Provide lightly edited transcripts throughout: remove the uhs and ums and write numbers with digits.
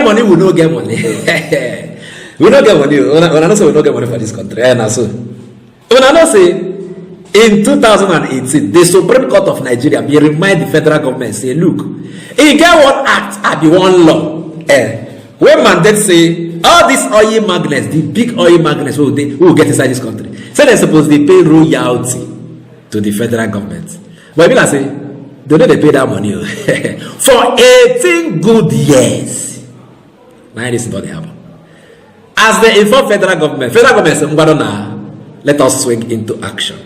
get money, we no get money. We no get money. When I know say we no get money for this country. And so when I know say in 2018, the Supreme Court of Nigeria be remind the federal government say, look, if get one act and the one law, when mandate say all these oil magnets, the big oil magnets who will get inside this country, so they're supposed to pay royalty to the federal government. But people say they know they pay that money for 18 good years. Now this is not happen. As they inform federal government say, let us swing into action.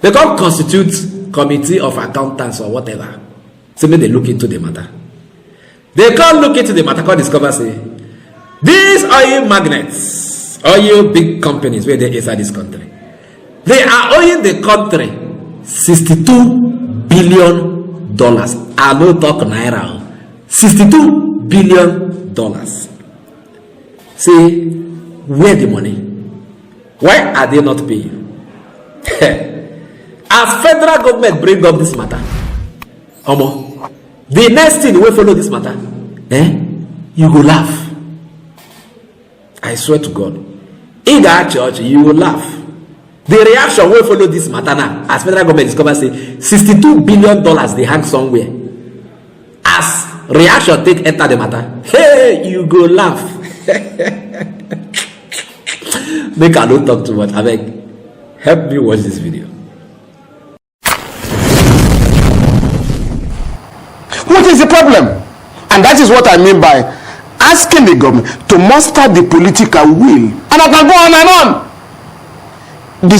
They can't constitute committee of accountants or whatever. So maybe they look into the matter. They can't look into the matter, can't discover say these oil magnets, oil big companies where they inside this country, they are owing the country $62 billion. I no talk naira. $62 billion. See, where the money? Why are they not paying? As federal government bring up this matter, the next thing we follow this matter, you go laugh. I swear to God. In that church, you will laugh. The reaction will follow this matter now. As federal government discover say $62 billion they hang somewhere. As reaction take enter the matter, hey, you go laugh. Make I don't talk too much. I beg, help me watch this video. What is the problem? And that is what I mean by asking the government to muster the political will. And I can go on and on. The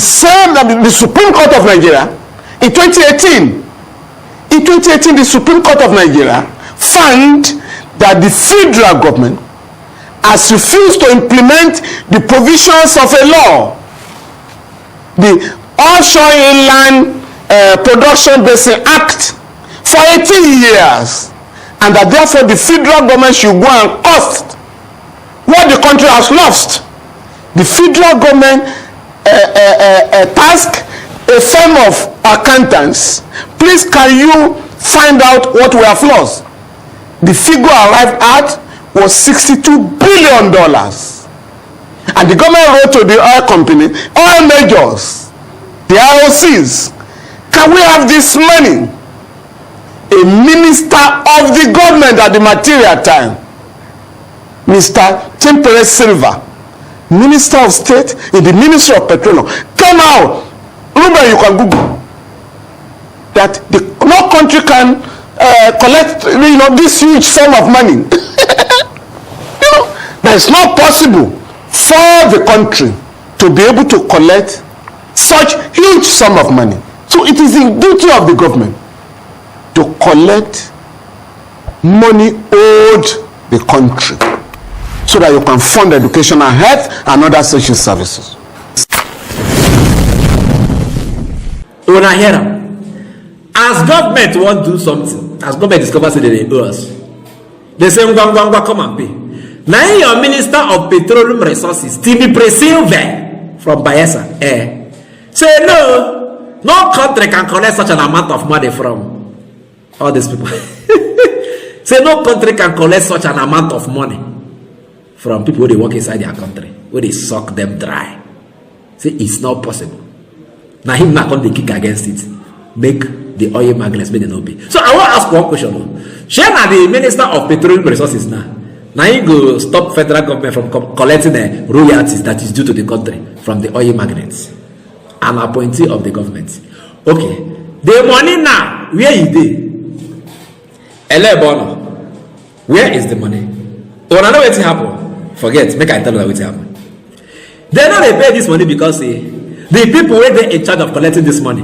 Supreme Court of Nigeria in 2018, the Supreme Court of Nigeria found that the federal government has refused to implement the provisions of a law, the Offshore Inland Production Basin Act, for 18 years, and that therefore the federal government should go and cost what the country has lost. The federal government task a firm of accountants, please can you find out what we have lost? The figure arrived at was $62 billion. And the government wrote to the oil company, oil majors, the IOCs, can we have this money? A minister of the government at the material time, Mr. Tempere Silva, Minister of State in the Ministry of Petroleum, came out. Remember, you can Google that no country can collect this huge sum of money. That it's not possible for the country to be able to collect such huge sum of money. So it is the duty of the government to collect money owed the country so that you can fund education and health and other social services. When I hear them, as government want to do something, as government discovers that they owe us, they say, come and pay. Now your Minister of Petroleum Resources, Timmy Presilve from Bayelsa, say no country can collect such an amount of money from all these people. Say no country can collect such an amount of money from people who they work inside their country, where they suck them dry. Say it's not possible. Now him not going to kick against it. Make the oil magnets make them not pay. So I want to ask one question. Share now the Minister of Petroleum Resources now. Now you go stop federal government from collecting the royalties that is due to the country from the oil magnets. An appointee of the government. Okay. The money now, where is it? Where is the money? When I know what happen, forget, make I tell you what happen. They know they pay this money because the people where they in charge of collecting this money,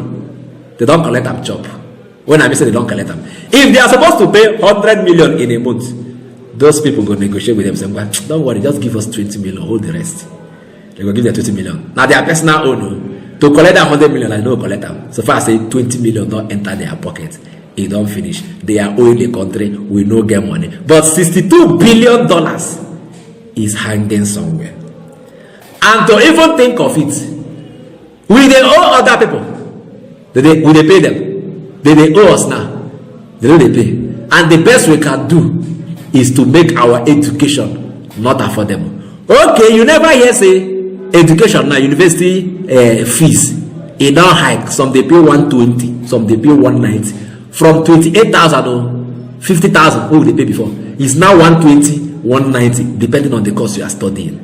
they don't collect them chop. When I say they don't collect them. If they are supposed to pay 100 million in a month, those people go negotiate with them saying, well, don't worry, just give us 20 million, hold the rest. They go give them 20 million. Now their personal own, to collect that 100 million, I don't collect them. So far I say 20 million don't enter their pocket. It don't finish. They are owing the country, we no get money. But $62 billion is hanging somewhere. And to even think of it, we they owe other people. We they pay them. They owe us now. They know they pay. And the best we can do is to make our education not affordable. Okay, you never hear say education na university fees e don hike. Some dey pay 120, some dey pay 190, from 28,000 or 50,000 wey we dey pay before is now 120, 190 depending on the course you are studying.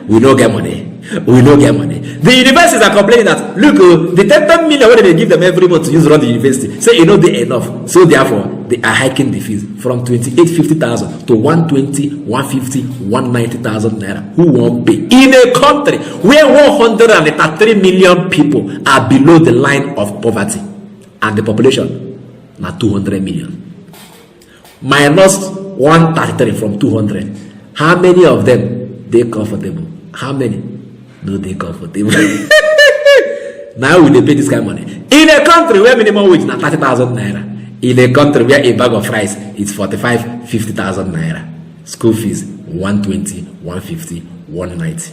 We no get money. We no get money. The universities are complaining that look, the 10 million wey they give them every month to use run the university, say e no dey enough, so therefore they are hiking the fees from 28,50,000 to 120, 150, 190,000 naira. Who won't pay in a country where 133 million people are below the line of poverty and the population na 200 million minus 133 from 200? How many of them dey comfortable? How many no dey comfortable? Now we dey pay this kind of money in a country where minimum wage na 30,000 naira, in a country where a bag of rice is 45, 50,000 naira, school fees 120, 150, 190.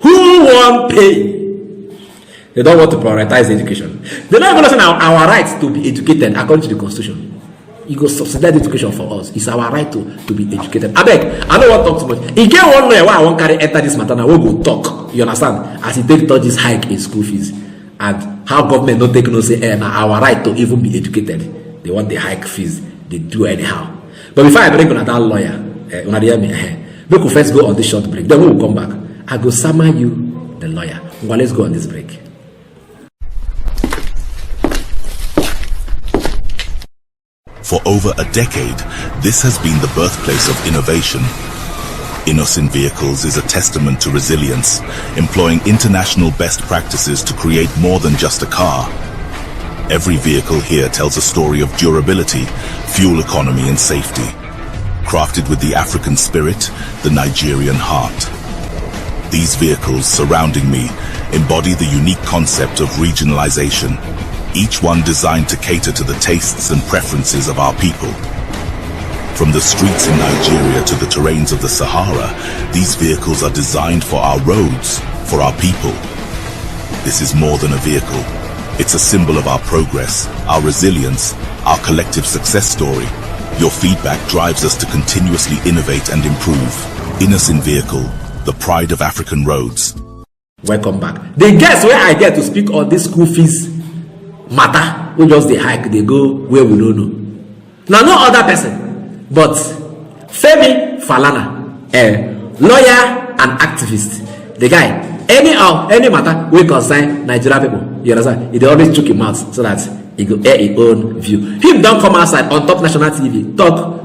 Who won't pay? They don't want to prioritize education. They don't even listen our right to be educated according to the constitution. You go subsidize education for us. It's our right to be educated. I beg, I don't want to talk too much. If get one lawyer why I won't carry enter this matter now, we go talk. You understand? As he take touch this hike in school fees and how government don't take no say now our right to even be educated. They want the hike fees. They do anyhow. But before I bring on that lawyer, when I hear me, we could first go on this short break. Then we will come back. I go summon you, the lawyer. Well, let's go on this break. For over a decade, this has been the birthplace of innovation. Innocent Vehicles is a testament to resilience, employing international best practices to create more than just a car. Every vehicle here tells a story of durability, fuel economy and safety. Crafted with the African spirit, the Nigerian heart. These vehicles surrounding me embody the unique concept of regionalization, each one designed to cater to the tastes and preferences of our people. From the streets in Nigeria to the terrains of the Sahara, these vehicles are designed for our roads, for our people. This is more than a vehicle. It's a symbol of our progress, our resilience, our collective success story. Your feedback drives us to continuously innovate and improve. Innocent Vehicle, the pride of African roads. Welcome back. The guests where I get to speak on this school fees matter, we just the hike, they go where we don't know. Now, no other person but Femi Falana, a lawyer and activist. The guy, any matter we concern Nigerian people, you understand? He always chook him out so that he go air his own view. Him don't come outside on top national TV talk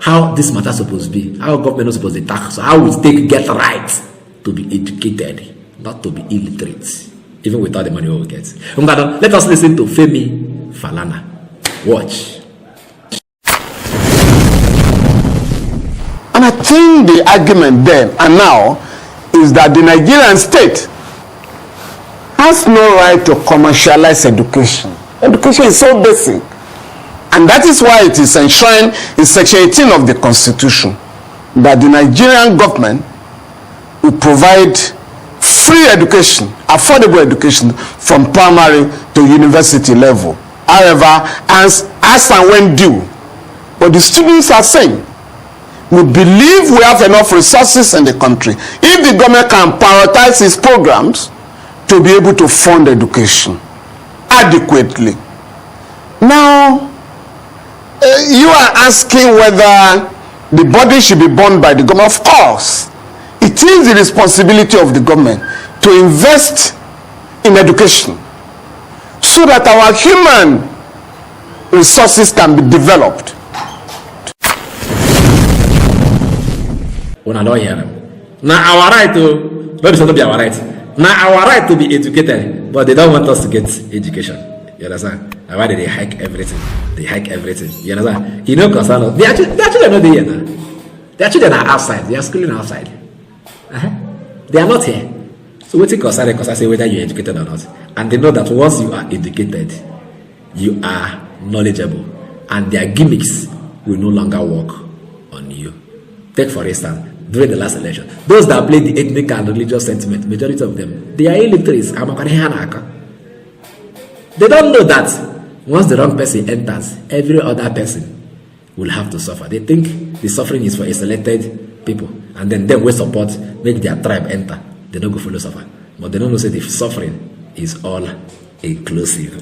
how this matter supposed to be, how government is supposed to tax, so how we take get right to be educated, not to be illiterate. Even without the money we will get. Let us listen to Femi Falana. Watch. And I think the argument then and now is that the Nigerian state has no right to commercialize education. Education is so basic. And that is why it is enshrined in Section 18 of the Constitution that the Nigerian government will provide free education, affordable education from primary to university level. However, as and when due. But the students are saying, we believe we have enough resources in the country. If the government can prioritize its programs to be able to fund education adequately. Now, you are asking whether the body should be borne by the government. Of course, it is the responsibility of the government to invest in education so that our human resources can be developed. When I don't hear them. Now our right to, maybe it's not be our right. Now our right to be educated, but they don't want us to get education. You understand? And why they hike everything? They hike everything. You understand? You know, concern us. They actually not here now. Their children are outside. They are schooling outside. They are not here. So what concern them? Because I say whether you're educated or not. And they know that once you are educated, you are knowledgeable, and their gimmicks will no longer work on you. Take for instance, during the last election, those that played the ethnic and religious sentiment, majority of them, they are illiterates. They don't know that once the wrong person enters, every other person will have to suffer. They think the suffering is for a selected people, and then them will support, make their tribe enter. They don't go follow suffer. But they don't know say the suffering is all inclusive.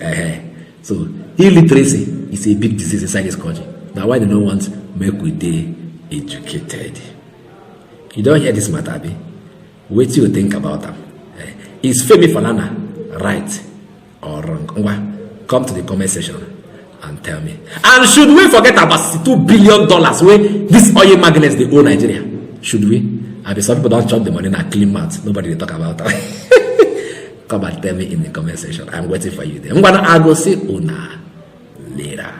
So illiteracy is a big disease inside this country. Now why they don't want make we dey educated? You don't hear this matter, Abi? What do you think about them? Is Femi Falana right or wrong? Come to the comment section and tell me. And should we forget about $2 billion where this oil magnets they owe Nigeria? Should we? I mean, some people don't chop the money in a clean mouth. Nobody will talk about that. Come and tell me in the comment section. I'm waiting for you there. I go see Una later.